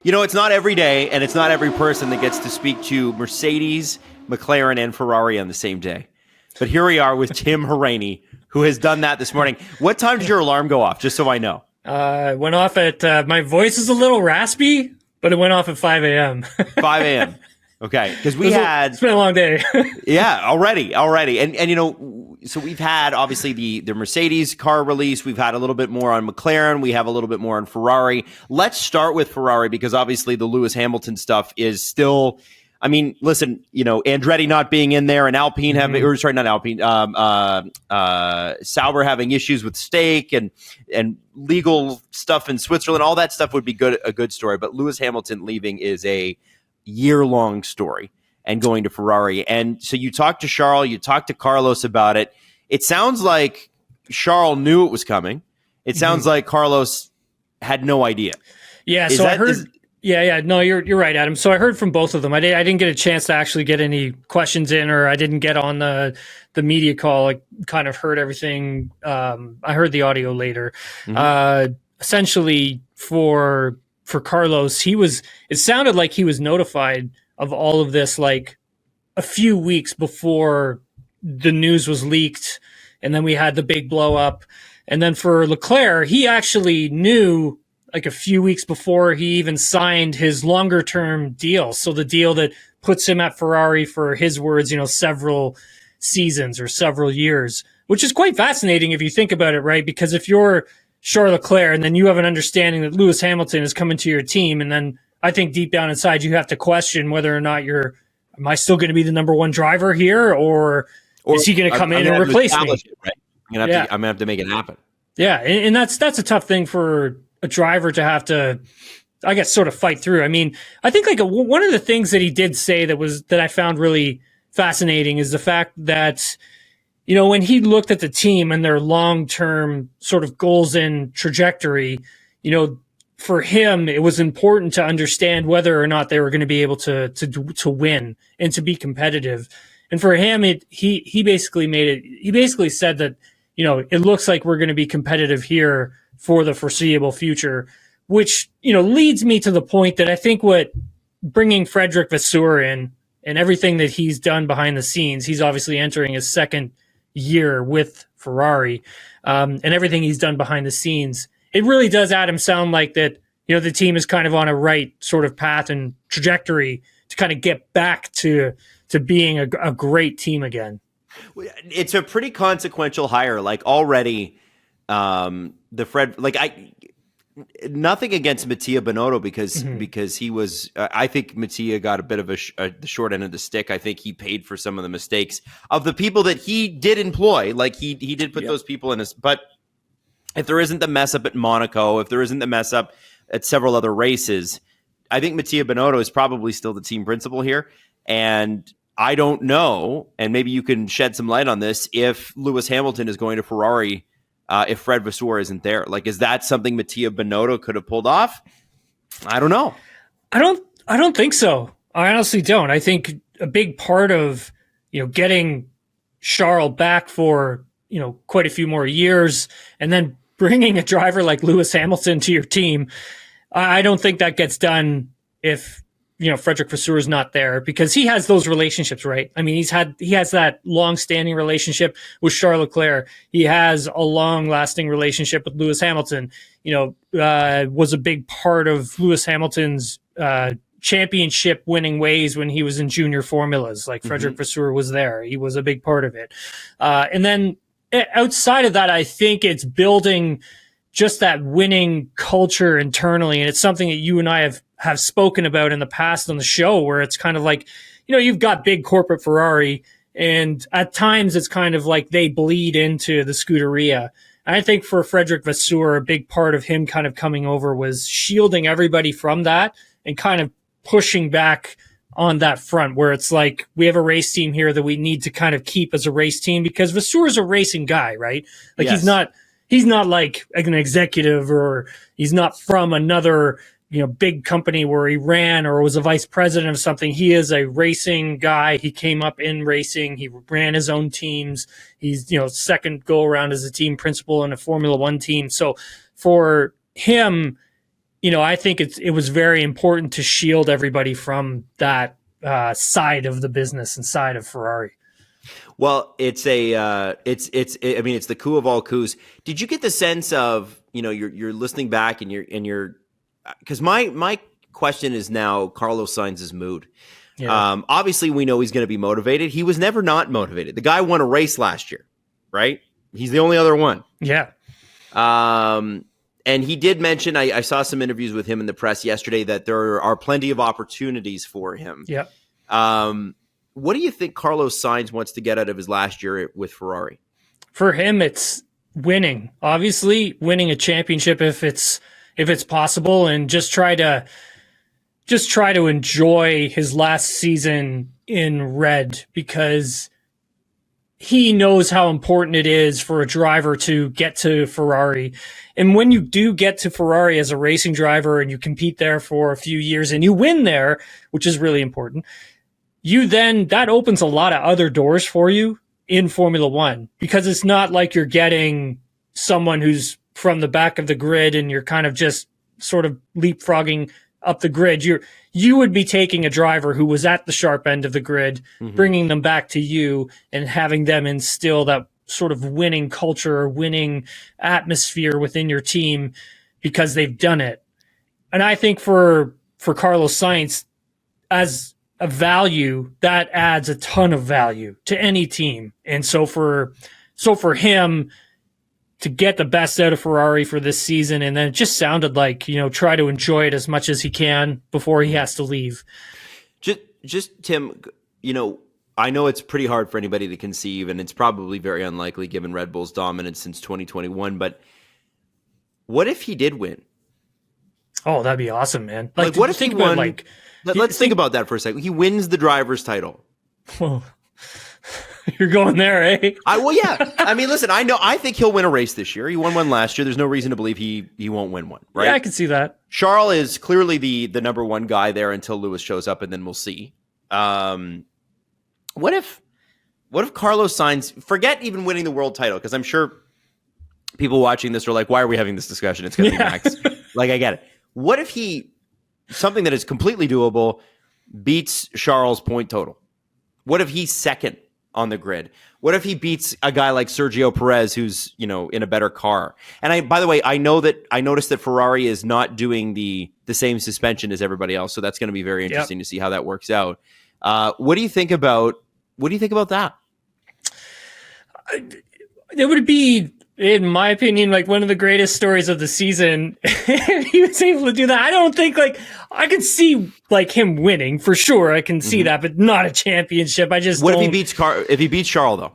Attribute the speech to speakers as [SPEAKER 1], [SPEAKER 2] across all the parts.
[SPEAKER 1] You know, it's not every day, and it's not every person that gets to speak to Mercedes, McLaren, and Ferrari on the same day. But here we are with Tim Hauraney, who has done that this morning. What time did your alarm go off, just so I know?
[SPEAKER 2] It went off at, my voice is a little raspy, but it went off at 5 a.m.
[SPEAKER 1] 5 a.m. Okay, because
[SPEAKER 2] it's been a long day.
[SPEAKER 1] Yeah, already. And you know, so we've had obviously the Mercedes car release. We've had a little bit more on McLaren. We have a little bit more on Ferrari. Let's start with Ferrari because obviously the Lewis Hamilton stuff is still, I mean, listen, you know, Andretti not being in there and Alpine having, or sorry, not Alpine, Sauber having issues with stake and legal stuff in Switzerland. All that stuff would be a good story. But Lewis Hamilton leaving is a year-long story and going to Ferrari. And so you talked to Charles, you talked to Carlos about it. It sounds like Charles knew it was coming. It sounds like Carlos had no idea.
[SPEAKER 2] Yeah, so I heard... No, you're right, Adam. So I heard from both of them. I didn't get a chance to actually get any questions in, or I didn't get on the media call. I kind of heard everything. I heard the audio later. Essentially, for Carlos, it sounded like he was notified of all of this like a few weeks before the news was leaked, and then we had the big blow up. And then for Leclerc, he actually knew like a few weeks before he even signed his longer term deal. So the deal that puts him at Ferrari for his words, you know, several seasons or several years, which is quite fascinating if you think about it, right? Because if you're Charles Leclerc and then you have an understanding that Lewis Hamilton is coming to your team, and then I think deep down inside you have to question whether or not am I still going to be the number one driver here, or is he going to come in and replace me?
[SPEAKER 1] Right? I'm going to have to make it happen.
[SPEAKER 2] Yeah. And that's a tough thing for a driver to have to, I guess, sort of fight through. I mean, I think like one of the things that he did say that I found really fascinating is the fact that, you know, when he looked at the team and their long-term sort of goals and trajectory, you know, for him, it was important to understand whether or not they were going to be able to win and to be competitive. And for him, he basically said that, you know, it looks like we're going to be competitive here for the foreseeable future, which, you know, leads me to the point that I think what bringing Frederick Vasseur in and everything that he's done behind the scenes, he's obviously entering his second year with Ferrari, and everything he's done behind the scenes, it really does, Adam, sound like that, you know, the team is kind of on a right sort of path and trajectory to kind of get back to being a great team again.
[SPEAKER 1] It's a pretty consequential hire, like already. Nothing against Mattia Binotto because he was. I think Mattia got a bit of the short end of the stick. I think he paid for some of the mistakes of the people that he did employ. Like he did put those people in his. But if there isn't the mess up at Monaco, if there isn't the mess up at several other races, I think Mattia Binotto is probably still the team principal here. And I don't know, and maybe you can shed some light on this, if Lewis Hamilton is going to Ferrari. If Fred Vasseur isn't there, like, is that something Mattia Binotto could have pulled off? I don't know.
[SPEAKER 2] I don't think so. I honestly don't. I think a big part of, you know, getting Charles back for, you know, quite a few more years and then bringing a driver like Lewis Hamilton to your team, I don't think that gets done if, you know, Frederick Vasseur is not there, because he has those relationships, right? I mean, he has that long-standing relationship with Charles Leclerc. He has a long-lasting relationship with Lewis Hamilton. You know, was a big part of Lewis Hamilton's championship-winning ways when he was in junior formulas. Like Frederick Vasseur was there; he was a big part of it. And then outside of that, I think it's building just that winning culture internally, and it's something that you and I have spoken about in the past on the show, where it's kind of like, you know, you've got big corporate Ferrari, and at times it's kind of like they bleed into the Scuderia. And I think for Frederick Vasseur, a big part of him kind of coming over was shielding everybody from that and kind of pushing back on that front, where it's like, we have a race team here that we need to kind of keep as a race team, because Vasseur is a racing guy, right? Like, yes. He's not like an executive, or he's not from another, you know, big company where he ran or was a vice president of something. He is a racing guy. He came up in racing. He ran his own teams. He's, you know, second go around as a team principal in a Formula One team. So for him, I think it was very important to shield everybody from that side of the business and side of Ferrari.
[SPEAKER 1] Well, it's the coup of all coups. Did you get the sense of, you're listening back and you're because my question is now Carlos Sainz's mood. Yeah. Obviously we know he's going to be motivated. He was never not motivated. The guy won a race last year, right? He's the only other one.
[SPEAKER 2] Yeah.
[SPEAKER 1] And he did mention, I saw some interviews with him in the press yesterday, that there are plenty of opportunities for him.
[SPEAKER 2] Yeah.
[SPEAKER 1] What do you think Carlos Sainz wants to get out of his last year with Ferrari?
[SPEAKER 2] For him, it's winning. Obviously, winning a championship if it's possible, and just try to enjoy his last season in red, because he knows how important it is for a driver to get to Ferrari. And when you do get to Ferrari as a racing driver and you compete there for a few years and you win there, which is really important, that opens a lot of other doors for you in Formula One, because it's not like you're getting someone who's from the back of the grid and you're kind of just sort of leapfrogging up the grid. You would be taking a driver who was at the sharp end of the grid, bringing them back to you and having them instill that sort of winning culture or winning atmosphere within your team because they've done it. And I think for Carlos Sainz, as a value, that adds a ton of value to any team. And so for him to get the best out of Ferrari for this season, and then it just sounded like, try to enjoy it as much as he can before he has to leave.
[SPEAKER 1] Just Tim, I know it's pretty hard for anybody to conceive, and it's probably very unlikely given Red Bull's dominance since 2021, but what if he did win?
[SPEAKER 2] Oh, that'd be awesome, man.
[SPEAKER 1] Like what if he won? Let's think about that for a second. He wins the driver's title.
[SPEAKER 2] Well, you're going there, eh?
[SPEAKER 1] Yeah. I mean, listen, I think he'll win a race this year. He won one last year. There's no reason to believe he won't win one, right?
[SPEAKER 2] Yeah, I can see that.
[SPEAKER 1] Charles is clearly the number one guy there until Lewis shows up, and then we'll see. What if Carlos Sainz, forget even winning the world title, because I'm sure people watching this are like, why are we having this discussion? It's going to be Max. Like, I get it. What if he, something that is completely doable, beats Charles' point total? What if he's second on the grid? What if he beats a guy like Sergio Perez, who's, in a better car? And by the way, I noticed that Ferrari is not doing the same suspension as everybody else. So that's going to be very interesting to see how that works out. What do you think about that?
[SPEAKER 2] It would be, in my opinion, like one of the greatest stories of the season. He was able to do that. I don't think I could see him winning for sure. I can see that, but not a championship.
[SPEAKER 1] What if he beats Charles though?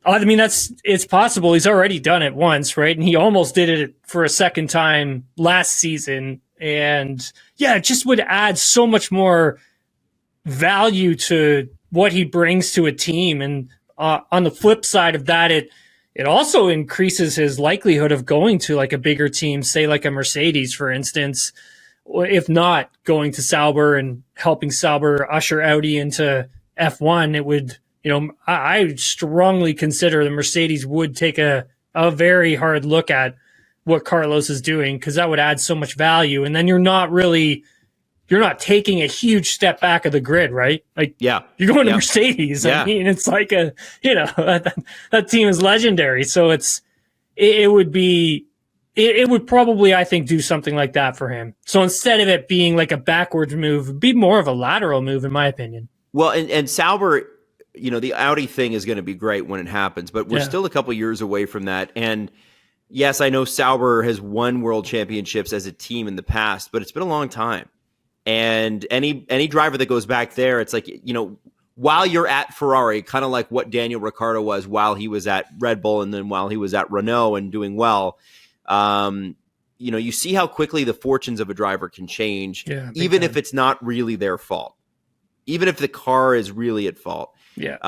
[SPEAKER 2] I mean, it's possible. He's already done it once, right? And he almost did it for a second time last season. And yeah, it just would add so much more value to what he brings to a team. And on the flip side of that, it also increases his likelihood of going to a bigger team, say like a Mercedes, for instance, if not going to Sauber and helping Sauber usher Audi into F1. It would, I strongly consider the Mercedes would take a very hard look at what Carlos is doing, because that would add so much value. And then you're not taking a huge step back of the grid, right? You're going to Mercedes. Yeah. I mean, it's like that team is legendary. So it would probably, I think, do something like that for him. So instead of it being like a backwards move, it'd be more of a lateral move, in my opinion.
[SPEAKER 1] Well, and Sauber, the Audi thing is going to be great when it happens, but we're still a couple years away from that. And yes, I know Sauber has won world championships as a team in the past, but it's been a long time. And any driver that goes back there, it's like, while you're at Ferrari, kind of like what Daniel Ricciardo was while he was at Red Bull and then while he was at Renault and doing well, you see how quickly the fortunes of a driver can change, even if it's not really their fault, even if the car is really at fault.
[SPEAKER 2] Yeah.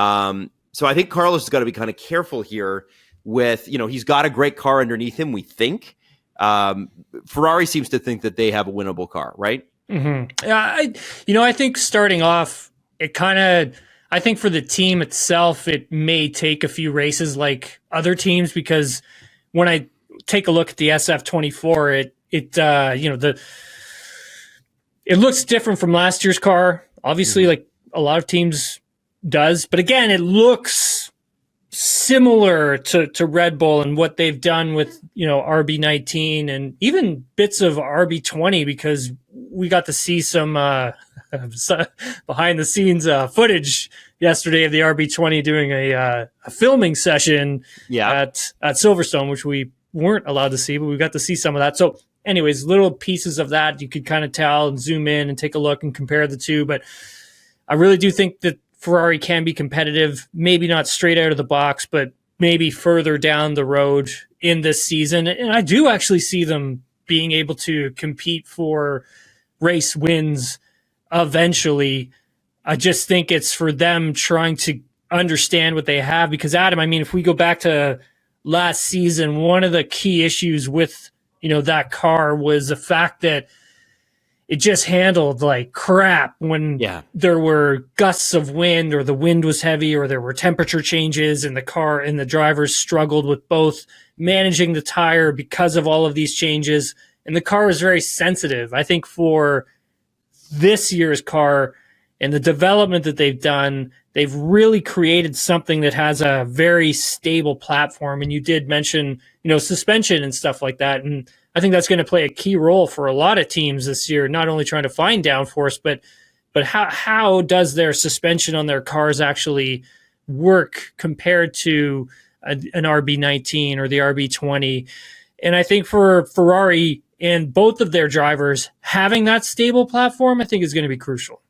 [SPEAKER 1] So I think Carlos has got to be kind of careful here with, he's got a great car underneath him, we think. Ferrari seems to think that they have a winnable car, right?
[SPEAKER 2] Mm-hmm. Yeah, I think starting off, I think for the team itself, it may take a few races like other teams, because when I take a look at the SF24, it looks different from last year's car, obviously, like a lot of teams does. But again, it looks similar to Red Bull and what they've done with, RB19 and even bits of RB20, because we got to see some behind the scenes footage yesterday of the RB20 doing a filming session at Silverstone, which we weren't allowed to see, but we got to see some of that. So anyways, little pieces of that you could kind of tell and zoom in and take a look and compare the two. But I really do think that Ferrari can be competitive, maybe not straight out of the box, but maybe further down the road in this season. And I do actually see them being able to compete for race wins eventually. I just think it's for them trying to understand what they have, because Adam, I mean, if we go back to last season, one of the key issues with, that car was the fact that it just handled like crap when there were gusts of wind, or the wind was heavy, or there were temperature changes, and the car and the drivers struggled with both managing the tire because of all of these changes. And the car was very sensitive. I think for this year's car and the development that they've done, they've really created something that has a very stable platform. And you did mention, suspension and stuff like that. And I think that's going to play a key role for a lot of teams this year, not only trying to find downforce, but how does their suspension on their cars actually work compared to an RB19 or the RB20? And I think for Ferrari and both of their drivers, having that stable platform, I think is going to be crucial.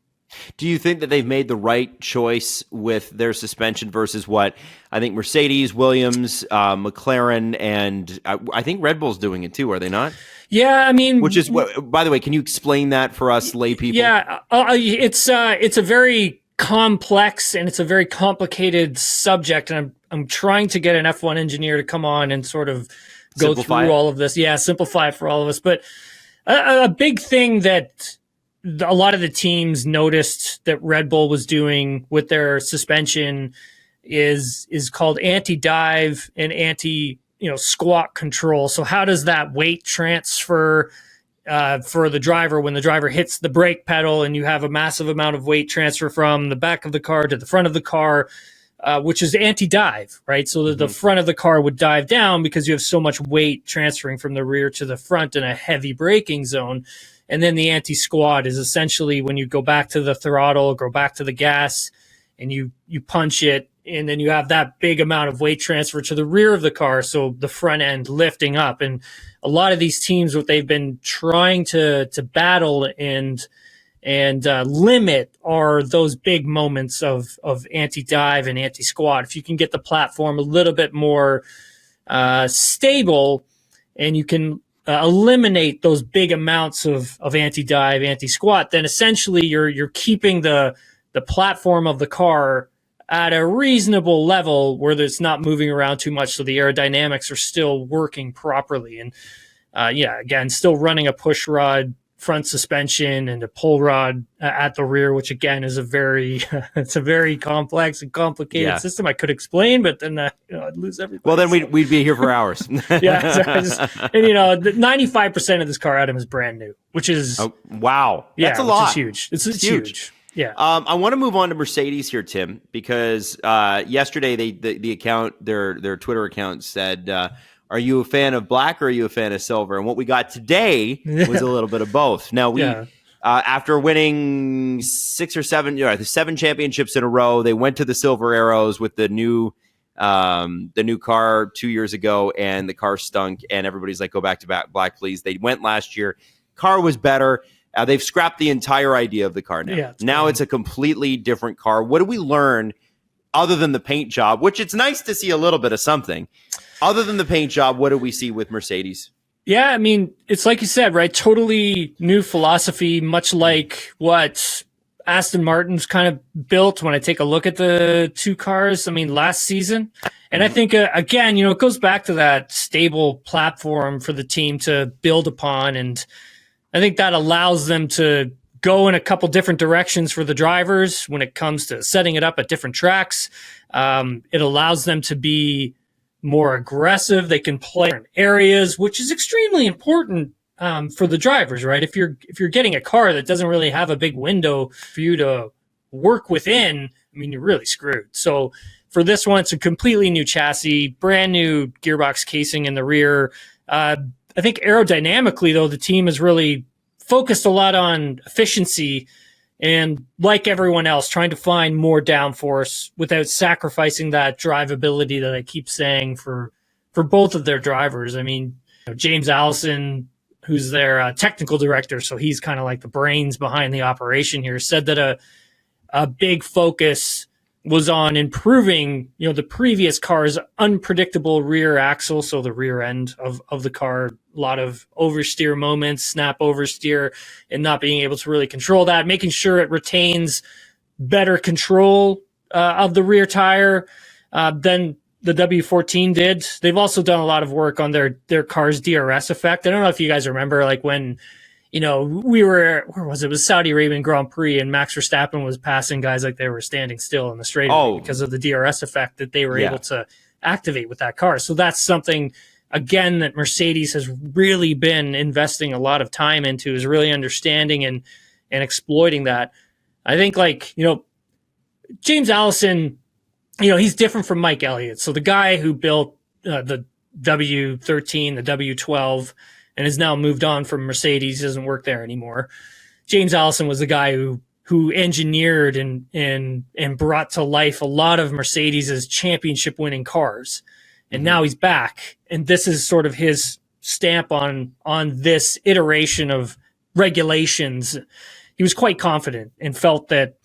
[SPEAKER 1] Do you think that they've made the right choice with their suspension versus what I think Mercedes, Williams, McLaren, and I think Red Bull's doing it too, are they not?
[SPEAKER 2] Yeah, I mean...
[SPEAKER 1] Which is, by the way, can you explain that for us lay people?
[SPEAKER 2] Yeah, it's a very complex and it's a very complicated subject, and I'm trying to get an F1 engineer to come on and sort of go through all of this. Yeah, simplify it for all of us. But a big thing that a lot of the teams noticed that Red Bull was doing with their suspension is called anti-dive and squat control. So how does that weight transfer for the driver when the driver hits the brake pedal, and you have a massive amount of weight transfer from the back of the car to the front of the car, which is anti-dive, right? So that the front of the car would dive down because you have so much weight transferring from the rear to the front in a heavy braking zone. And then the anti-squat is essentially when you go back to the throttle, go back to the gas, and you punch it, and then you have that big amount of weight transfer to the rear of the car, so the front end lifting up. And a lot of these teams, what they've been trying to battle and limit are those big moments of anti-dive and anti-squat. If you can get the platform a little bit more stable, and you can eliminate those big amounts of anti-dive, anti-squat, then essentially you're keeping the platform of the car at a reasonable level where it's not moving around too much, so the aerodynamics are still working properly. And again, still running a push rod front suspension and a pull rod at the rear, which again is it's a very complex and complicated system I could explain, but then I'd lose everything.
[SPEAKER 1] Well, then we'd be here for hours.
[SPEAKER 2] Yeah, 95% of this car, Adam, is brand new, which is
[SPEAKER 1] wow, that's a lot.
[SPEAKER 2] Which is huge. It's huge. Yeah.
[SPEAKER 1] I want to move on to Mercedes here, Tim, because yesterday the account, their Twitter account said, are you a fan of black or are you a fan of silver? And what we got today was a little bit of both. Now, we after winning 6 or 7, the 7 championships in a row, they went to the Silver Arrows with the new car 2 years ago, and the car stunk, and everybody's like, go back to black, please. They went last year. Car was better. They've scrapped the entire idea of the car now. Yeah, now it's a completely different car. What do we learn other than the paint job, which it's nice to see a little bit of something? Other than the paint job, what do we see with Mercedes?
[SPEAKER 2] Yeah, I mean, it's like you said, right? Totally new philosophy, much like what Aston Martin's kind of built when I take a look at the two cars, I mean, last season. And I think, again, it goes back to that stable platform for the team to build upon. And I think that allows them to go in a couple different directions for the drivers when it comes to setting it up at different tracks. It allows them to be more aggressive. They can play in areas, which is extremely important for the drivers, right? If you're getting a car that doesn't really have a big window for you to work within, I mean, you're really screwed. So for this one, it's a completely new chassis, brand new gearbox casing in the rear. I think aerodynamically, though, the team has really focused a lot on efficiency and, like everyone else, trying to find more downforce without sacrificing that drivability that I keep saying for both of their drivers. I mean, James Allison, who's their technical director, so he's kind of like the brains behind the operation here, said that a big focus was on improving, the previous car's unpredictable rear axle, so the rear end of the car, a lot of oversteer moments, snap oversteer, and not being able to really control that, making sure it retains better control of the rear tire than the W14 did. They've also done a lot of work on their car's DRS effect. I don't know if you guys remember, like when we were, where was it? It was Saudi Arabian Grand Prix, and Max Verstappen was passing guys like they were standing still in the straightaway because of the DRS effect that they were able to activate with that car. So that's something, again, that Mercedes has really been investing a lot of time into, is really understanding and exploiting that. I think, James Allison, he's different from Mike Elliott. So the guy who built the W13, the W12, and has now moved on from Mercedes, doesn't work there anymore. James Allison was the guy who engineered and brought to life a lot of Mercedes' championship winning cars. And now he's back. And this is sort of his stamp on this iteration of regulations. He was quite confident and felt that,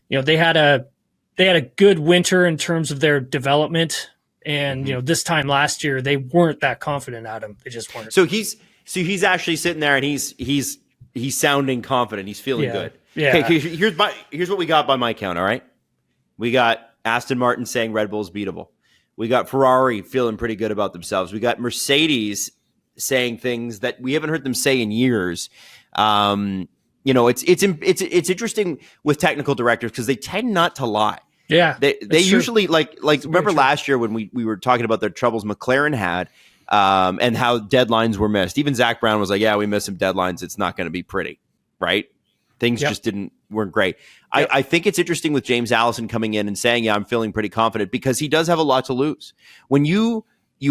[SPEAKER 2] they had a good winter in terms of their development. And, this time last year, they weren't that confident at him. They just weren't.
[SPEAKER 1] So he's actually sitting there and he's sounding confident. He's feeling good.
[SPEAKER 2] Yeah.
[SPEAKER 1] Okay, here's what we got by my count, all right? We got Aston Martin saying Red Bull's beatable. We got Ferrari feeling pretty good about themselves. We got Mercedes saying things that we haven't heard them say in years. It's interesting with technical directors because they tend not to lie.
[SPEAKER 2] Yeah,
[SPEAKER 1] they usually like remember last year when we were talking about the troubles McLaren had and how deadlines were missed. Even Zak Brown was like, "Yeah, we missed some deadlines. It's not going to be pretty, right? Things just weren't great." Yep. I think it's interesting with James Allison coming in and saying, "Yeah, I'm feeling pretty confident," because he does have a lot to lose. When you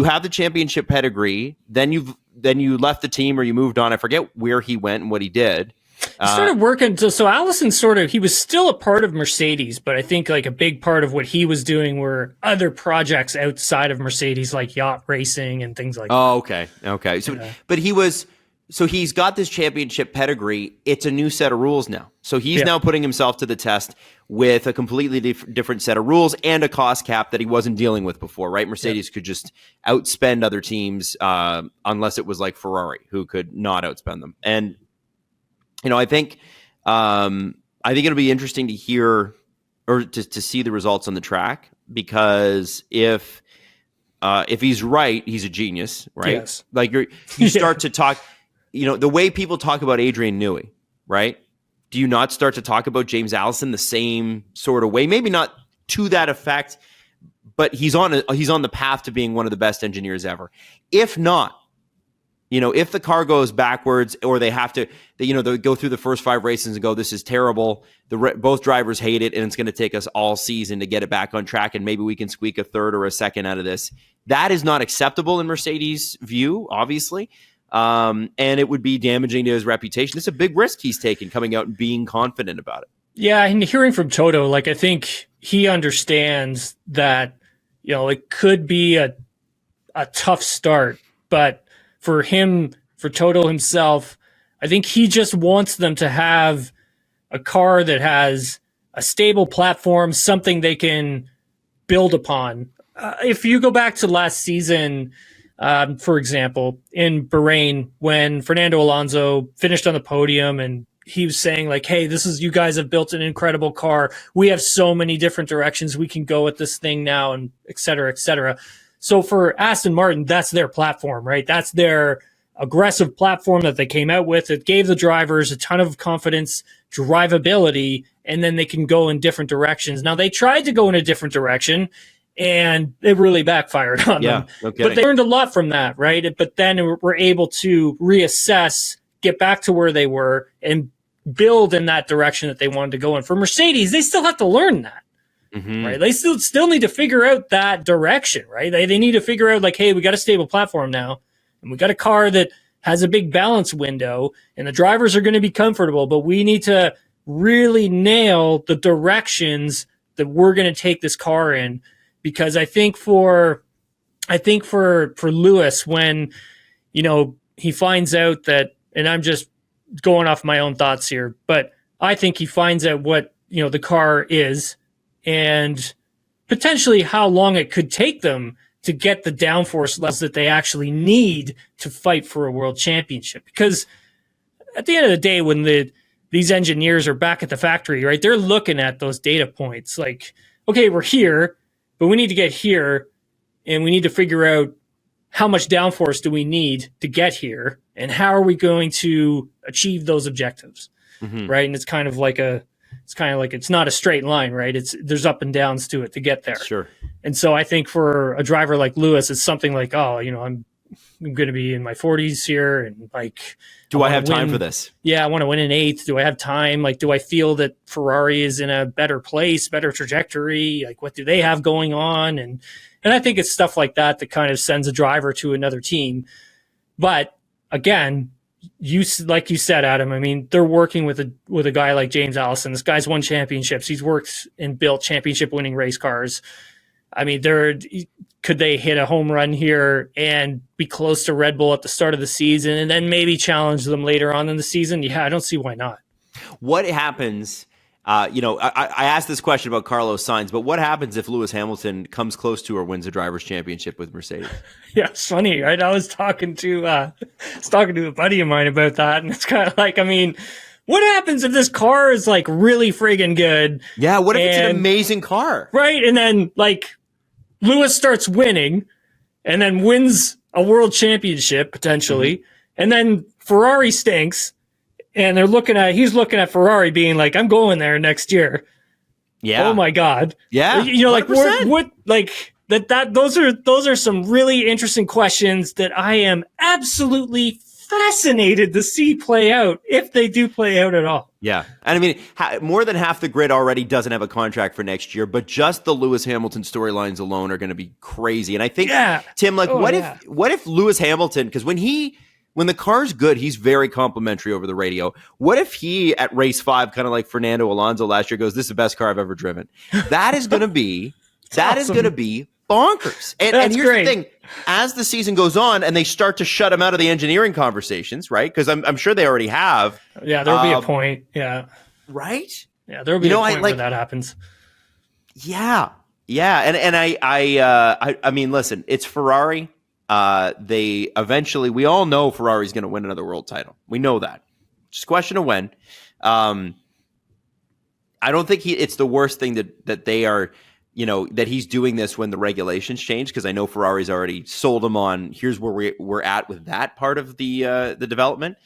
[SPEAKER 1] have the championship pedigree, then you left the team or you moved on. I forget where he went and what he did.
[SPEAKER 2] He started working. So Allison he was still a part of Mercedes, but I think like a big part of what he was doing were other projects outside of Mercedes, like yacht racing and things like that.
[SPEAKER 1] Oh, okay. So, but he's got this championship pedigree. It's a new set of rules now. So he's now putting himself to the test with a completely different set of rules and a cost cap that he wasn't dealing with before, right? Mercedes could just outspend other teams unless it was like Ferrari, who could not outspend them. And I think it'll be interesting to hear or to see the results on the track, because if he's right, he's a genius, right?
[SPEAKER 2] Yes.
[SPEAKER 1] Like you start to talk, the way people talk about Adrian Newey, right? Do you not start to talk about James Allison the same sort of way? Maybe not to that effect, but he's on the path to being one of the best engineers ever. If not, if the car goes backwards or they have to, they go through the first 5 races and go, this is terrible. Both drivers hate it, and it's going to take us all season to get it back on track, and maybe we can squeak a third or a second out of this. That is not acceptable in Mercedes' view, obviously, and it would be damaging to his reputation. It's a big risk he's taken coming out and being confident about it.
[SPEAKER 2] Yeah, and hearing from Toto, I think he understands that, it could be a tough start, but for Toto himself, I think he just wants them to have a car that has a stable platform, something they can build upon. If you go back to last season, for example, in Bahrain, when Fernando Alonso finished on the podium and he was saying hey, you guys have built an incredible car. We have so many different directions we can go with this thing now, and et cetera, et cetera. So for Aston Martin, that's their platform, right? That's their aggressive platform that they came out with. It gave the drivers a ton of confidence, drivability, and then they can go in different directions. Now, they tried to go in a different direction, and it really backfired on them.
[SPEAKER 1] No kidding.
[SPEAKER 2] But they learned a lot from that, right? But then were able to reassess, get back to where they were, and build in that direction that they wanted to go in. For Mercedes, they still have to learn that, right? They still need to figure out that direction, right? They need to figure out, like, hey, we got a stable platform now, and we got a car that has a big balance window, and the drivers are going to be comfortable, but we need to really nail the directions that we're going to take this car in. Because I think for Lewis, when, he finds out that, and I'm just going off my own thoughts here, but I think he finds out what, the car is and potentially how long it could take them to get the downforce levels that they actually need to fight for a world championship. Because at the end of the day, when these engineers are back at the factory, right, they're looking at those data points like, okay, we're here, but we need to get here, and we need to figure out how much downforce do we need to get here, and how are we going to achieve those objectives, right? And it's kind of like it's not a straight line, right? There's up and downs to it to get there.
[SPEAKER 1] Sure.
[SPEAKER 2] And so I think for a driver like Lewis, it's something like, I'm going to be in my 40s here, and like,
[SPEAKER 1] do I have time for this? Yeah,
[SPEAKER 2] I want to win an 8th. Do I have time? Like, do I feel that Ferrari is in a better place, better trajectory? Like, what do they have going on? And I think it's stuff like that that kind of sends a driver to another team. But again, like you said, Adam, I mean, they're working with a guy like James Allison. This guy's won championships. He's worked and built championship-winning race cars. I mean, could they hit a home run here and be close to Red Bull at the start of the season and then maybe challenge them later on in the season? Yeah, I don't see why not.
[SPEAKER 1] What happens, I asked this question about Carlos Sainz, but what happens if Lewis Hamilton comes close to or wins a driver's championship with Mercedes?
[SPEAKER 2] Yeah, it's funny, right? I was talking to a buddy of mine about that, and it's kind of like, I mean, what happens if this car is like really friggin' good?
[SPEAKER 1] Yeah, what if it's an amazing car?
[SPEAKER 2] Right, and then like Lewis starts winning and then wins a world championship potentially. And then Ferrari stinks and he's looking at Ferrari being like, I'm going there next year. Yeah. Oh my God.
[SPEAKER 1] Yeah.
[SPEAKER 2] Like what like those are some really interesting questions that I am absolutely fascinated to see play out, if they do play out at all.
[SPEAKER 1] Yeah. And I mean, more than half the grid already doesn't have a contract for next year, but just the Lewis Hamilton storylines alone are going to be crazy. And I think, Tim, like, what if Lewis Hamilton, because when the car's good, he's very complimentary over the radio. What if he, at race 5, kind of like Fernando Alonso last year, goes, this is the best car I've ever driven? That is going to be, is going to be bonkers. And here's the thing. As the season goes on and they start to shut him out of the engineering conversations, right? Because I'm sure they already have.
[SPEAKER 2] Yeah, there'll be a point. Yeah.
[SPEAKER 1] Right?
[SPEAKER 2] Yeah, there'll be a point where that happens.
[SPEAKER 1] Yeah. Yeah. And I mean, listen, it's Ferrari. They eventually, we all know Ferrari's going to win another world title. We know that. Just a question of when. I don't think it's the worst thing that they are, that he's doing this when the regulations change, because I know Ferrari's already sold him on here's where we're at with that part of the development.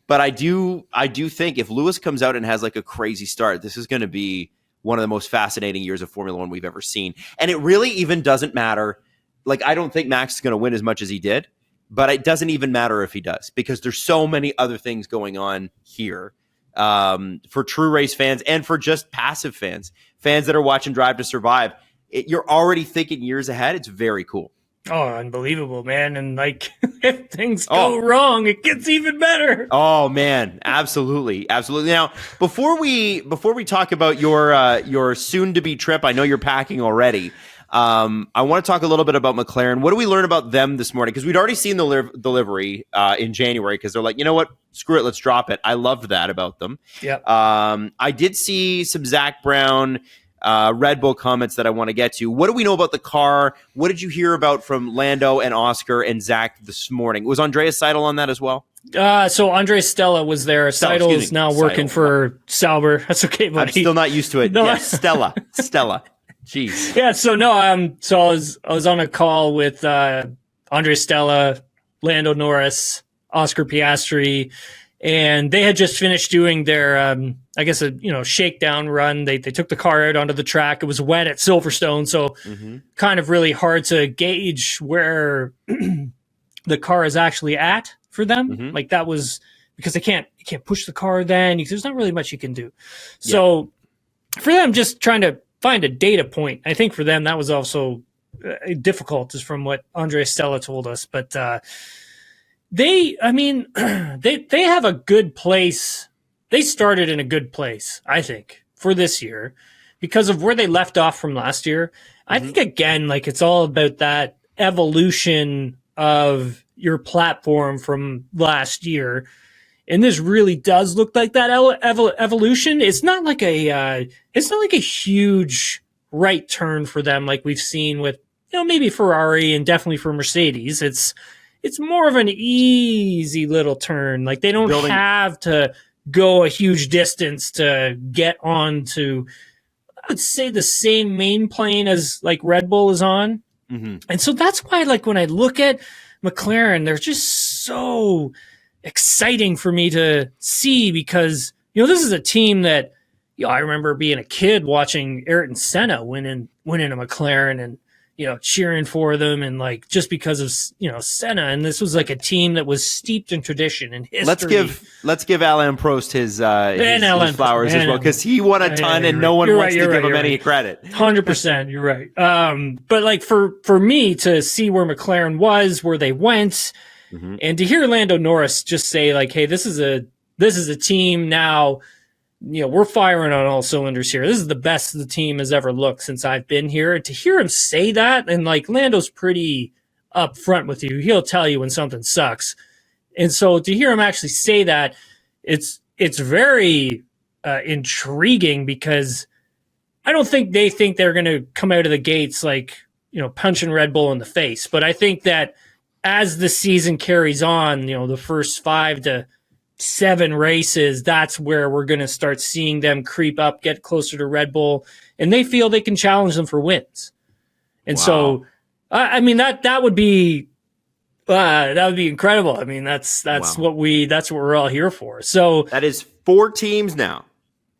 [SPEAKER 1] But I do think if Lewis comes out and has like a crazy start, this is going to be one of the most fascinating years of Formula One we've ever seen. And it really even doesn't matter. Like, I don't think Max is going to win as much as he did, but it doesn't even matter if he does, because there's so many other things going on here for true race fans and for just passive fans that are watching Drive to Survive. You're already thinking years ahead. It's very cool.
[SPEAKER 2] Oh, unbelievable, man. And like, if things go wrong, it gets even better.
[SPEAKER 1] Oh man, absolutely. Absolutely. Now, before we talk about your soon to be trip, I know you're packing already. I want to talk a little bit about McLaren. What do we learn about them this morning? Because we'd already seen the delivery in January, because they're like, you know what? Screw it. Let's drop it. I loved that about them.
[SPEAKER 2] Yeah.
[SPEAKER 1] I did see some Zak Brown Red Bull comments that I want to get to. What do we know about the car? What did you hear about from Lando and Oscar and Zach this morning? Was Andreas Seidel on that as well?
[SPEAKER 2] So Andres Stella was there. Seidel is now working for Sauber. That's okay, buddy.
[SPEAKER 1] I'm still not used to it. No. Yeah, Stella. Jeez.
[SPEAKER 2] Yeah. So no. So I was on a call with Andres Stella, Lando Norris, Oscar Piastri, and they had just finished doing their, I guess, shakedown run. They took the car out onto the track. It was wet at Silverstone, so kind of really hard to gauge where the car is actually at for them. Like that was because you can't push the car then. There's not really much you can do. So for them, just trying to find a data point, I think for them that was also difficult, is from what Andre Stella told us. But they have a good place. They started in a good place, I think, for this year because of where they left off from last year. I think, again, like it's all about that evolution of your platform from last year. And this really does look like that evolution. It's not like a huge right turn for them like we've seen with, maybe Ferrari and definitely for Mercedes. It's more of an easy little turn. Like they don't have to go a huge distance to get on to, I would say, the same main plane as like Red Bull is on. And so that's why, like, when I look at McLaren, they're just so exciting for me to see because, this is a team that, I remember being a kid watching Ayrton Senna winning a McLaren and, cheering for them, and like just because of Senna, and this was like a team that was steeped in tradition and history.
[SPEAKER 1] Let's give Alain Prost his flowers as well, because he won a ton and no one wants to give him any credit.
[SPEAKER 2] 100%, you're right. But like for me to see where McLaren was, where they went, and to hear Lando Norris just say like, "Hey, this is a team now." We're firing on all cylinders here. This is the best the team has ever looked since I've been here. And to hear him say that, and like Lando's pretty upfront with you, he'll tell you when something sucks. And so to hear him actually say that, it's very intriguing, because I don't think they think they're going to come out of the gates like, punching Red Bull in the face. But I think that as the season carries on, the first 5 to 7 races, that's where we're going to start seeing them creep up, get closer to Red Bull, and they feel they can challenge them for wins. And so, that would be incredible. I mean, that's what we're all here for. So
[SPEAKER 1] that is 4 teams now.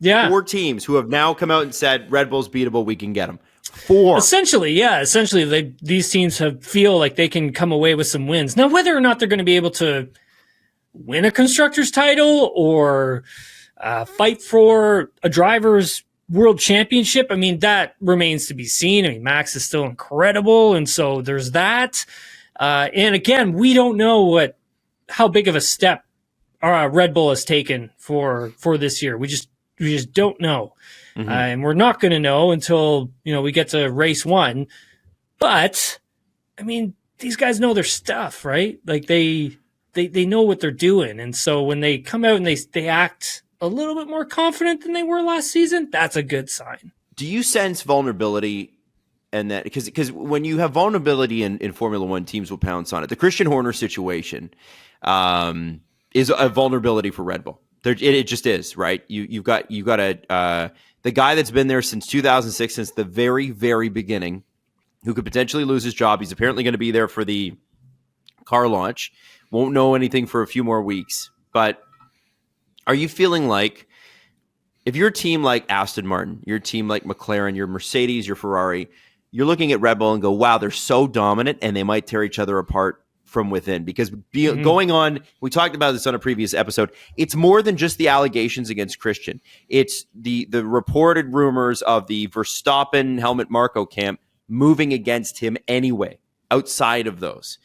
[SPEAKER 2] Yeah.
[SPEAKER 1] 4 teams who have now come out and said Red Bull's beatable. We can get them. 4.
[SPEAKER 2] Essentially, these teams feel like they can come away with some wins. Now, whether or not they're going to be able to win a constructor's title or fight for a driver's world championship, I mean, that remains to be seen. I mean, Max is still incredible, and so there's that. And again, we don't know how big of a step Red Bull has taken for this year. We just don't know, and we're not going to know until we get to race 1. But I mean, these guys know their stuff, right? Like they know what they're doing. And so when they come out and they act a little bit more confident than they were last season, that's a good sign.
[SPEAKER 1] Do you sense vulnerability? And that because when you have vulnerability in Formula One, teams will pounce on it. The Christian Horner situation is a vulnerability for Red Bull. It just is, right? You've got the guy that's been there since 2006, since the very, very beginning, who could potentially lose his job. He's apparently going to be there for the car launch. Won't know anything for a few more weeks. But are you feeling like, if you're a team like Aston Martin, you're a team like McLaren, your Mercedes, your Ferrari, you're looking at Red Bull and go, wow, they're so dominant and they might tear each other apart from within? Because going on, we talked about this on a previous episode, it's more than just the allegations against Christian. It's the reported rumors of the Verstappen Helmut Marko camp moving against him anyway, outside of those.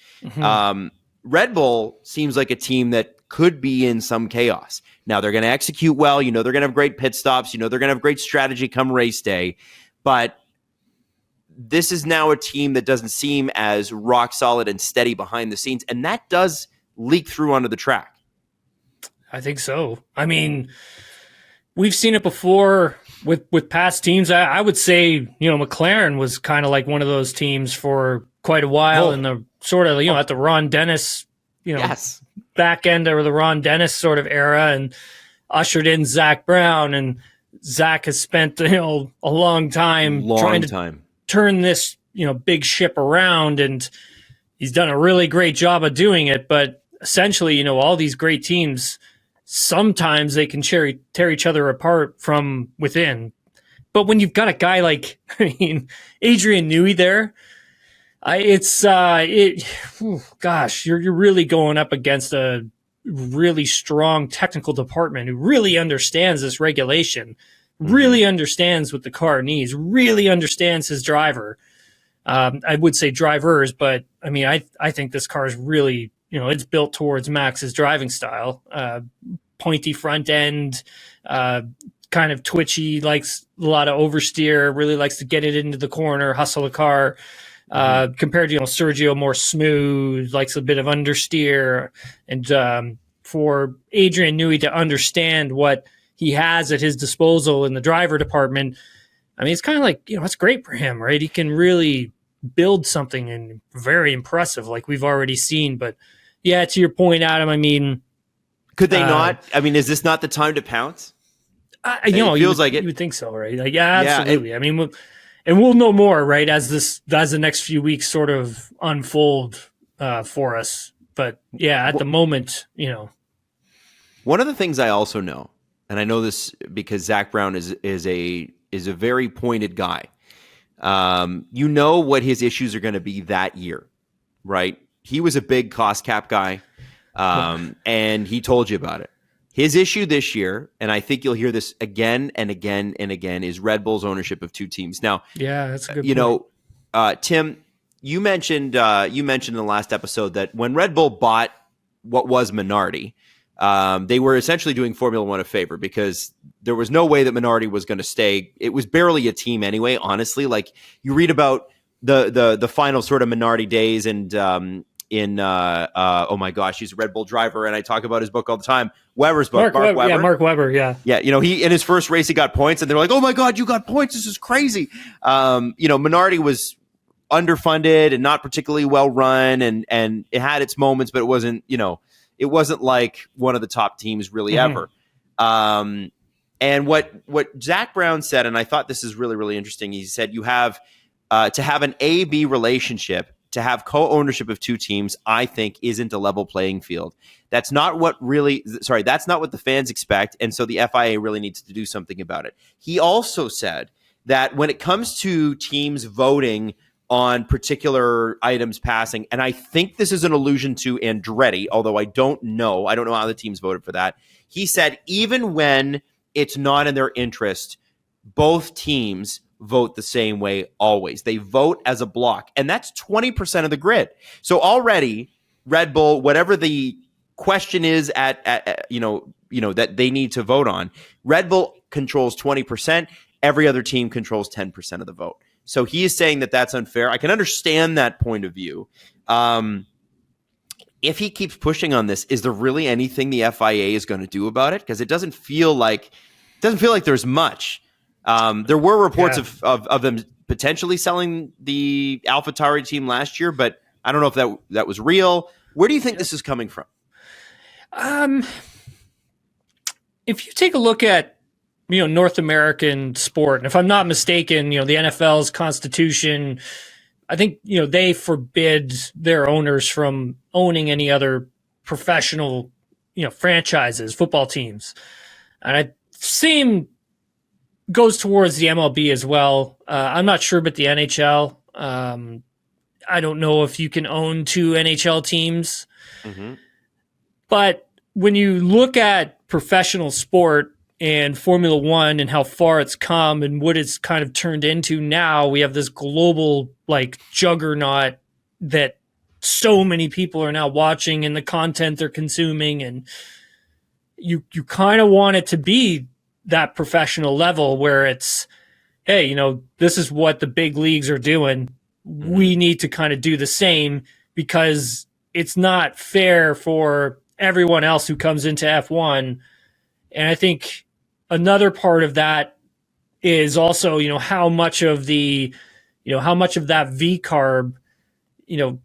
[SPEAKER 1] Red Bull seems like a team that could be in some chaos. Now, they're going to execute well. They're going to have great pit stops. They're going to have great strategy come race day. But this is now a team that doesn't seem as rock solid and steady behind the scenes. And that does leak through onto the track.
[SPEAKER 2] I think so. I mean, we've seen it before with past teams. I would say, McLaren was kind of like one of those teams for quite a while in the sort of, at the Ron Dennis,
[SPEAKER 1] yes,
[SPEAKER 2] back end of the Ron Dennis sort of era, and ushered in Zak Brown. And Zak has spent, a long time trying to turn this, big ship around, and he's done a really great job of doing it. But essentially, all these great teams sometimes they can tear each other apart from within. But when you've got a guy like, Adrian Newey there, you're really going up against a really strong technical department who really understands this regulation, really understands what the car needs, really understands his driver. I would say drivers, but I mean, I think this car is really, it's built towards Max's driving style. Pointy front end, kind of twitchy, likes a lot of oversteer, really likes to get it into the corner, hustle the car. Compared to, Sergio, more smooth, likes a bit of understeer. And for Adrian Newey to understand what he has at his disposal in the driver department, I mean, it's kind of like, it's great for him, right? He can really build something and very impressive, like we've already seen. But yeah, to your point, Adam, I mean,
[SPEAKER 1] could they not? I mean, is this not the time to pounce?
[SPEAKER 2] It feels like it. You would think so, right? Like, yeah, absolutely. I mean, we'll know more, right, as the next few weeks sort of unfold for us. But yeah, at the moment,
[SPEAKER 1] One of the things I also know, and I know this because Zak Brown is a very pointed guy. What his issues are going to be that year, right? He was a big cost cap guy, and he told you about it. His issue this year, and I think you'll hear this again and again and again, is Red Bull's ownership of two teams. Now,
[SPEAKER 2] yeah, that's a good point.
[SPEAKER 1] Tim, you mentioned in the last episode that when Red Bull bought what was Minardi, they were essentially doing Formula One a favor because there was no way that Minardi was going to stay. It was barely a team anyway, honestly. Like, you read about the final sort of Minardi days, and oh my gosh, he's a Red Bull driver, and I talk about his book all the time. Weber's book, Mark Webber.
[SPEAKER 2] Yeah, Mark Webber, yeah.
[SPEAKER 1] Yeah, he in his first race he got points, and they're like, "Oh my God, you got points! This is crazy." Minardi was underfunded and not particularly well run, and it had its moments, but it wasn't like one of the top teams really ever. And what Zak Brown said, and I thought this is really, really interesting. He said you have to have an A-B relationship. To have co-ownership of two teams, I think, isn't a level playing field. That's not what the fans expect, and so the FIA really needs to do something about it. He also said that when it comes to teams voting on particular items passing, and I think this is an allusion to Andretti, although I don't know how the teams voted for that. He said even when it's not in their interest, both teams vote the same way always. They vote as a block, and that's 20% of the grid. So already Red Bull, whatever the question is at that they need to vote on, Red Bull controls 20%. Every other team controls 10% of the vote. So he is saying that that's unfair. I can understand that point of view. If he keeps pushing on this, is there really anything the FIA is going to do about it? Because it doesn't feel like there's much. There were reports of them potentially selling the AlphaTauri team last year, but I don't know if that was real. Where do you think this is coming from?
[SPEAKER 2] If you take a look at North American sport, and if I'm not mistaken, the NFL's constitution, I think they forbid their owners from owning any other professional franchises, football teams, and it seemed goes towards the MLB as well. I'm not sure about the NHL. I don't know if you can own two NHL teams. But when you look at professional sport and Formula One and how far it's come and what it's kind of turned into now, we have this global juggernaut that so many people are now watching and the content they're consuming. And you kind of want it to be that professional level where it's, hey, this is what the big leagues are doing. We need to kind of do the same because it's not fair for everyone else who comes into F1. And I think another part of that is also, how much of that V carb,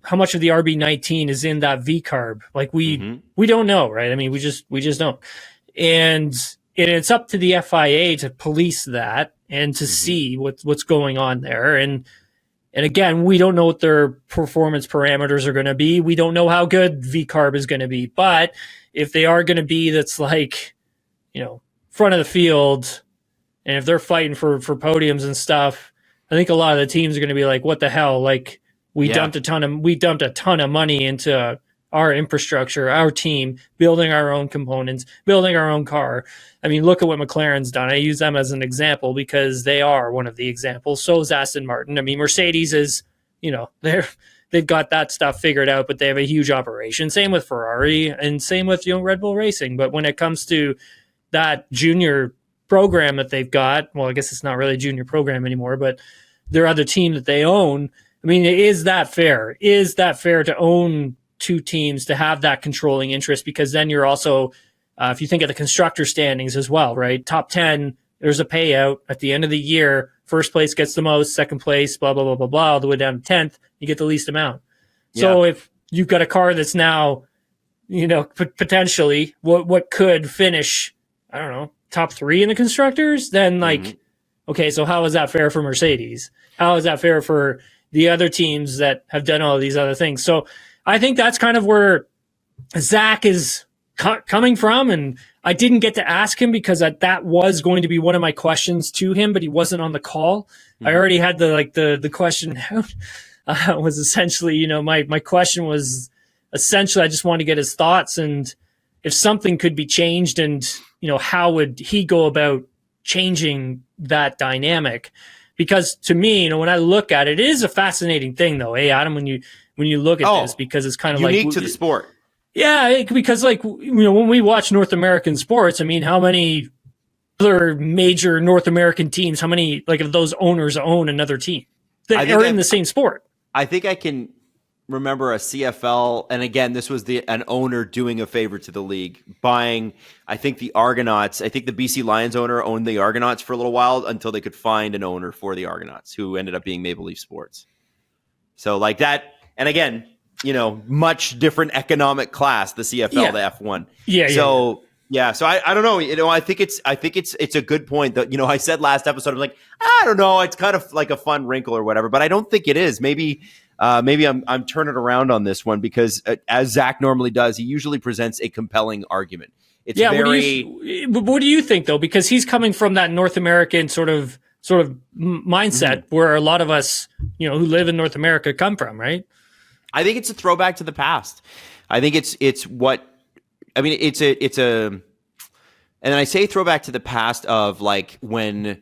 [SPEAKER 2] how much of the RB19 is in that V carb. Like we don't know, right? I mean, we just don't. And it's up to the FIA to police that and to see what's going on there. And again, we don't know what their performance parameters are going to be. We don't know how good V-carb is going to be. But if they are going to be that's like, front of the field, and if they're fighting for podiums and stuff, I think a lot of the teams are going to be like, what the hell? Like we dumped a ton of money into our infrastructure, our team, building our own components, building our own car. I mean, look at what McLaren's done. I use them as an example because they are one of the examples. So is Aston Martin. I mean, Mercedes is, they've got that stuff figured out, but they have a huge operation. Same with Ferrari and same with, Red Bull Racing. But when it comes to that junior program that they've got, well, I guess it's not really a junior program anymore, but their other team that they own, I mean, is that fair? Is that fair to own two teams, to have that controlling interest? Because then you're also, if you think of the constructor standings as well, right? Top 10, there's a payout at the end of the year. First place gets the most, second place, blah, blah, blah, blah, blah, all the way down to 10th, you get the least amount. So if you've got a car that's now, potentially what could finish, I don't know, top 3 in the constructors, then okay, so how is that fair for Mercedes? How is that fair for the other teams that have done all of these other things? So I think that's kind of where Zak is coming from. And I didn't get to ask him because that was going to be one of my questions to him, but he wasn't on the call. I already had the question out. Was essentially, my question was essentially, I just wanted to get his thoughts and if something could be changed and, how would he go about changing that dynamic? Because to me, when I look at it, it is a fascinating thing though. Hey, Adam, when you look at this, because it's kind of
[SPEAKER 1] unique to the sport.
[SPEAKER 2] Yeah. Because when we watch North American sports, I mean, how many other major North American teams, how many of those owners own another team that are in the same sport?
[SPEAKER 1] I think I can remember a CFL, and again, this was an owner doing a favor to the league, buying, I think the Argonauts, I think the BC Lions owner owned the Argonauts for a little while until they could find an owner for the Argonauts, who ended up being Maple Leaf Sports. So like that, and again, much different economic class, the CFL, the F1. So I don't know. I think it's a good point that, I said last episode, I'm like, I don't know. It's kind of like a fun wrinkle or whatever, but I don't think it is. Maybe I'm turning around on this one because as Zak normally does, he usually presents a compelling argument. It's
[SPEAKER 2] what do you think though? Because he's coming from that North American sort of mindset where a lot of us, who live in North America come from, right?
[SPEAKER 1] I think it's a throwback to the past. I think it's and I say throwback to the past of like when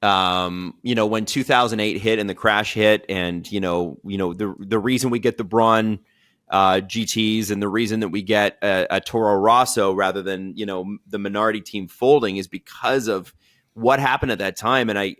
[SPEAKER 1] 2008 hit and the crash hit, and the reason we get the Braun GTs and the reason that we get a Toro Rosso rather than the minority team folding is because of what happened at that time. And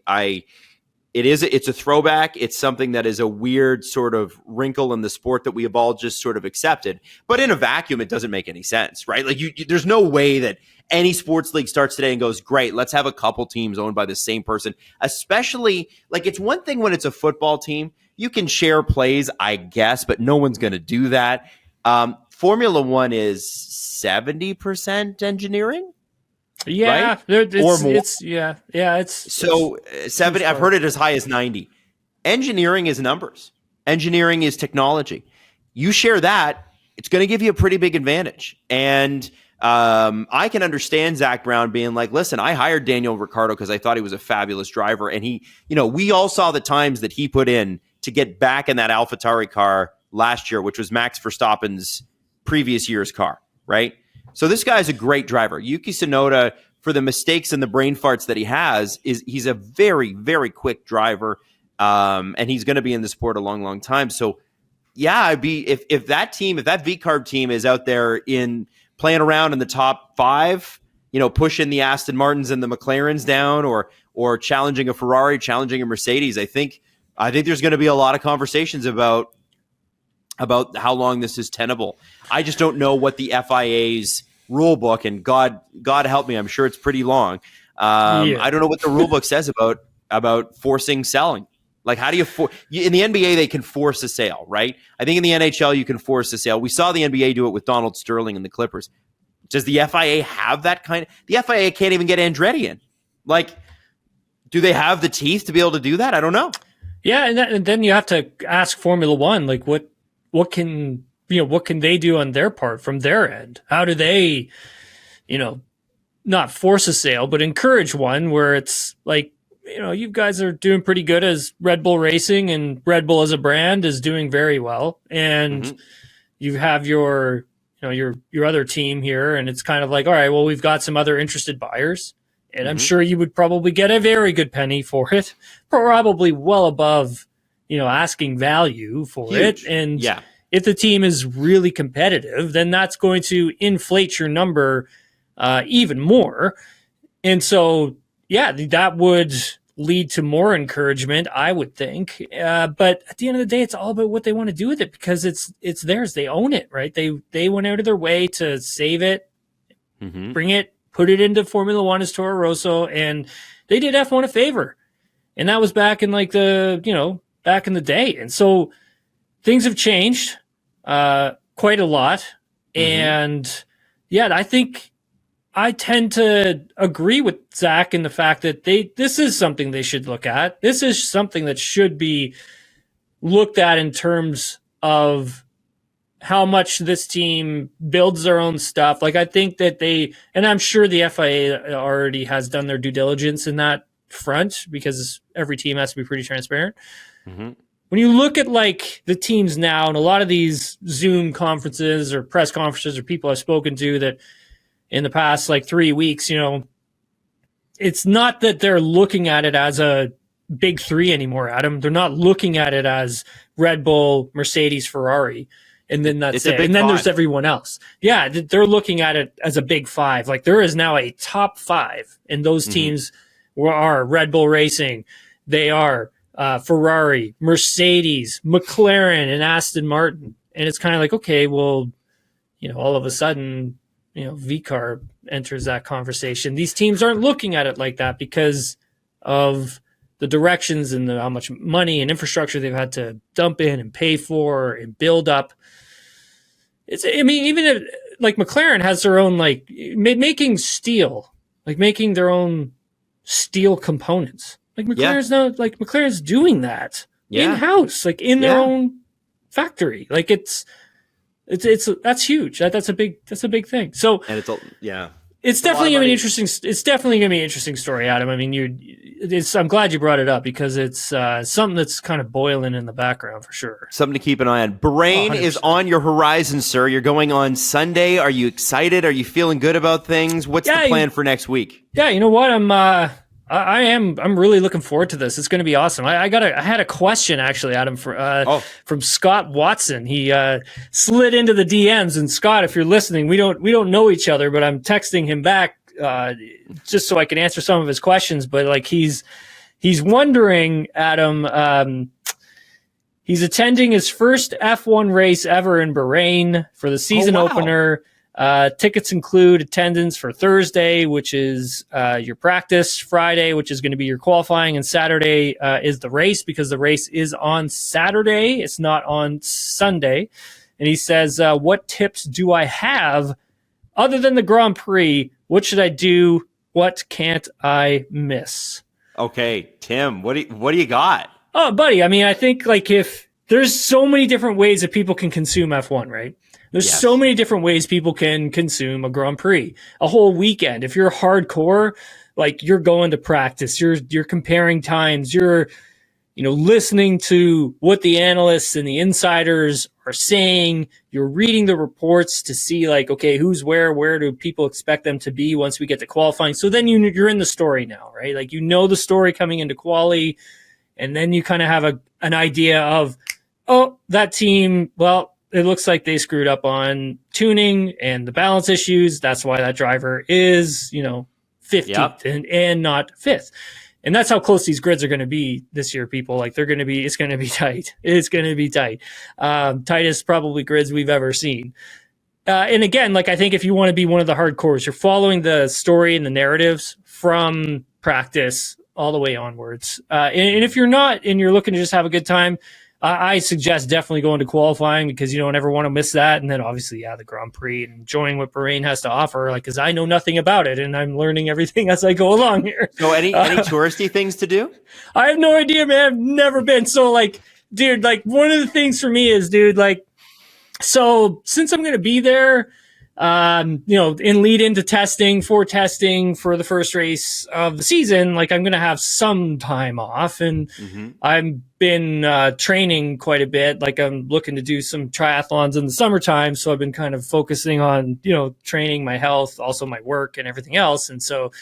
[SPEAKER 1] it's a throwback. It's something that is a weird sort of wrinkle in the sport that we have all just sort of accepted. But in a vacuum, it doesn't make any sense, right? Like there's no way that any sports league starts today and goes, great, let's have a couple teams owned by the same person. Especially, like, it's one thing when it's a football team. You can share plays, I guess, but no one's going to do that. Formula One is 70% engineering.
[SPEAKER 2] Yeah,
[SPEAKER 1] right? Or more.
[SPEAKER 2] It's
[SPEAKER 1] so 70. I've heard it as high as 90. Engineering is numbers. Engineering is technology. You share that, it's going to give you a pretty big advantage. And I can understand Zak Brown being like, listen, I hired Daniel Ricciardo because I thought he was a fabulous driver. And he, we all saw the times that he put in to get back in that AlphaTauri car last year, which was Max Verstappen's previous year's car, right? So this guy's a great driver. Yuki Tsunoda, for the mistakes and the brain farts that he has, he's a very, very quick driver, and he's going to be in the sport a long, long time. So, yeah, if that team, if that V-Carb team is out there in playing around in the top 5, pushing the Aston Martins and the McLarens down, or challenging a Ferrari, challenging a Mercedes, I think there's going to be a lot of conversations about how long this is tenable. I just don't know what the FIA's rule book, and God help me, I'm sure it's pretty long. I don't know what the rule book says about forcing selling. Like, how do you in the NBA, they can force a sale, right? I think in the NHL, you can force a sale. We saw the NBA do it with Donald Sterling and the Clippers. Does the FIA have that kind the FIA can't even get Andretti in. Like, do they have the teeth to be able to do that? I don't know.
[SPEAKER 2] Yeah, and then you have to ask Formula One, like, what can what can they do on their part from their end? How do they, not force a sale, but encourage one where it's like, you guys are doing pretty good as Red Bull Racing, and Red Bull as a brand is doing very well. And you have your other team here, and it's kind of like, all right, well, we've got some other interested buyers, and I'm sure you would probably get a very good penny for it, probably well above, asking value for
[SPEAKER 1] Huge.
[SPEAKER 2] it. And if the team is really competitive, then that's going to inflate your number even more. And so, that would lead to more encouragement, I would think. But at the end of the day, it's all about what they want to do with it, because it's theirs. They own it, right? They went out of their way to save it, bring it, put it into Formula One as Toro Rosso, and they did F1 a favor. And that was back in back in the day. And so things have changed quite a lot. And I think I tend to agree with Zach in the fact that this is something they should look at. This is something that should be looked at in terms of how much this team builds their own stuff. Like, I think that and I'm sure the FIA already has done their due diligence in that front, because every team has to be pretty transparent. When you look at the teams now, and a lot of these Zoom conferences or press conferences or people I've spoken to that in the past 3 weeks, it's not that they're looking at it as a big three anymore, Adam. They're not looking at it as Red Bull, Mercedes, Ferrari, and then that's it. And then there's everyone else. Yeah, they're looking at it as a big five. There is now a top five, and those teams are Red Bull Racing. They are Ferrari, Mercedes, McLaren, and Aston Martin. And it's kind of like, okay, well, all of a sudden, VCAR enters that conversation. These teams aren't looking at it like that because of the directions and how much money and infrastructure they've had to dump in and pay for and build up. Even if McLaren has their own making steel, making their own steel components. McLaren's doing that in-house, in their own factory. It's that's huge. That's a big thing. So, and it's definitely gonna be interesting. It's definitely gonna be an interesting story, Adam. I mean, I'm glad you brought it up, because it's something that's kind of boiling in the background for sure.
[SPEAKER 1] Something to keep an eye on. Bahrain is on your horizon, sir. You're going on Sunday. Are you excited? Are you feeling good about things? What's the plan for next week?
[SPEAKER 2] Yeah, you know what? I'm really looking forward to this. It's going to be awesome. I had a question actually, Adam, from Scott Watson. He slid into the DMs, and Scott, if you're listening, we don't know each other, but I'm texting him back just so I can answer some of his questions. But he's wondering, Adam, he's attending his first F1 race ever in Bahrain for the season opener. Tickets include attendance for Thursday, which is your practice, Friday, which is going to be your qualifying, and Saturday is the race, because the race is on Saturday. It's not on Sunday. And he says, what tips do I have other than the Grand Prix? What should I do? What can't I miss?
[SPEAKER 1] Okay, Tim, what do you got?
[SPEAKER 2] Oh, buddy, I think if there's so many different ways that people can consume F1, right? There's so many different ways people can consume a Grand Prix, a whole weekend. If you're hardcore, you're going to practice, you're comparing times, you're, listening to what the analysts and the insiders are saying, you're reading the reports to see okay, who's where do people expect them to be once we get to qualifying. So then you're in the story now, right? The story coming into quali, and then you kind of have an idea of, oh, that team, well, it looks like they screwed up on tuning and the balance issues. That's why that driver is, 15th and not 5th. And that's how close these grids are going to be this year, people. It's going to be tight. It's going to be tight. Tightest probably grids we've ever seen. And again, I think if you want to be one of the hardcores, you're following the story and the narratives from practice all the way onwards. And if you're not, and you're looking to just have a good time, I suggest definitely going to qualifying, because you don't ever want to miss that. And then obviously, the Grand Prix, and enjoying what Bahrain has to offer, because I know nothing about it and I'm learning everything as I go along here.
[SPEAKER 1] So any touristy things to do?
[SPEAKER 2] I have no idea, man. I've never been. So dude, one of the things for me is, dude, So since I'm going to be there, in lead into testing for the first race of the season, like I'm going to have some time off, and I've been training quite a bit. Like I'm looking to do some triathlons in the summertime. So I've been kind of focusing on, training my health, also my work and everything else. And so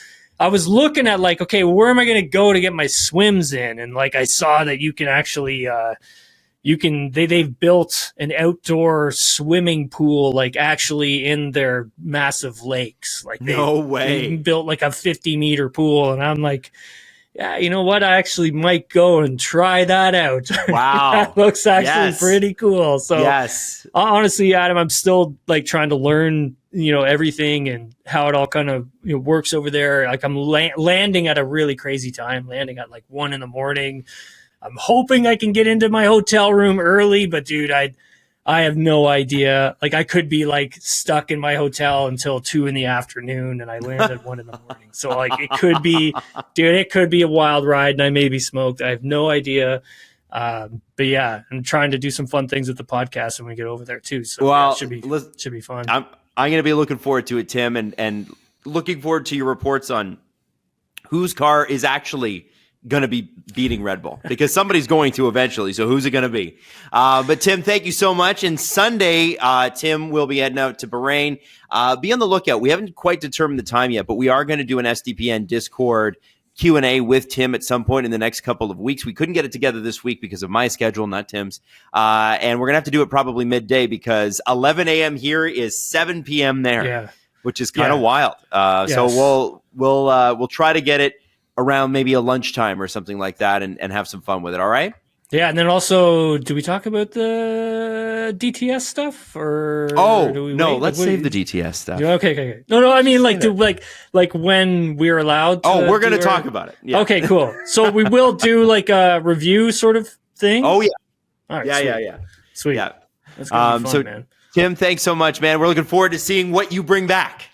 [SPEAKER 2] I was looking at like, okay, where am I going to go to get my swims in? And like, I saw that you can actually, they've built an outdoor swimming pool, like actually in their massive lakes. Like
[SPEAKER 1] no way.
[SPEAKER 2] They built like a 50-meter pool. And I'm like, yeah, you know what? I actually might go and try that out.
[SPEAKER 1] Wow.
[SPEAKER 2] That looks actually pretty cool. So
[SPEAKER 1] yes,
[SPEAKER 2] honestly, Adam, I'm still like trying to learn, everything and how it all kind of works over there. Like I'm landing at a really crazy time, landing at like 1 a.m. I'm hoping I can get into my hotel room early, but dude, I have no idea. Like I could be like stuck in my hotel until 2 p.m. and I land at 1 a.m. So like it could be a wild ride and I may be smoked. I have no idea. But yeah, I'm trying to do some fun things with the podcast when we get over there too. So it should be fun.
[SPEAKER 1] I'm going to be looking forward to it, Tim, and looking forward to your reports on whose car is actually going to be beating Red Bull, because somebody's going to eventually. So who's it going to be? But Tim, thank you so much. And Sunday, Tim will be heading out to Bahrain. Be on the lookout. We haven't quite determined the time yet, but we are going to do an SDPN Discord Q&A with Tim at some point in the next couple of weeks. We couldn't get it together this week because of my schedule, not Tim's. And we're going to have to do it probably midday, because 11 a.m. here is 7 p.m. there, which is kind of wild. Yes. So we'll try to get it around maybe a lunchtime or something like that, and have some fun with it. All right.
[SPEAKER 2] Yeah. And then also, do we talk about the DTS stuff or?
[SPEAKER 1] No, let's save the DTS stuff.
[SPEAKER 2] Okay. No, I mean like when we're allowed to.
[SPEAKER 1] We're going to talk about it. Yeah.
[SPEAKER 2] Okay, cool. So we will do like a review sort of thing.
[SPEAKER 1] Oh yeah.
[SPEAKER 2] All right.
[SPEAKER 1] Yeah.
[SPEAKER 2] Sweet.
[SPEAKER 1] Yeah.
[SPEAKER 2] That's gonna be fun, man.
[SPEAKER 1] Tim, thanks so much, man. We're looking forward to seeing what you bring back.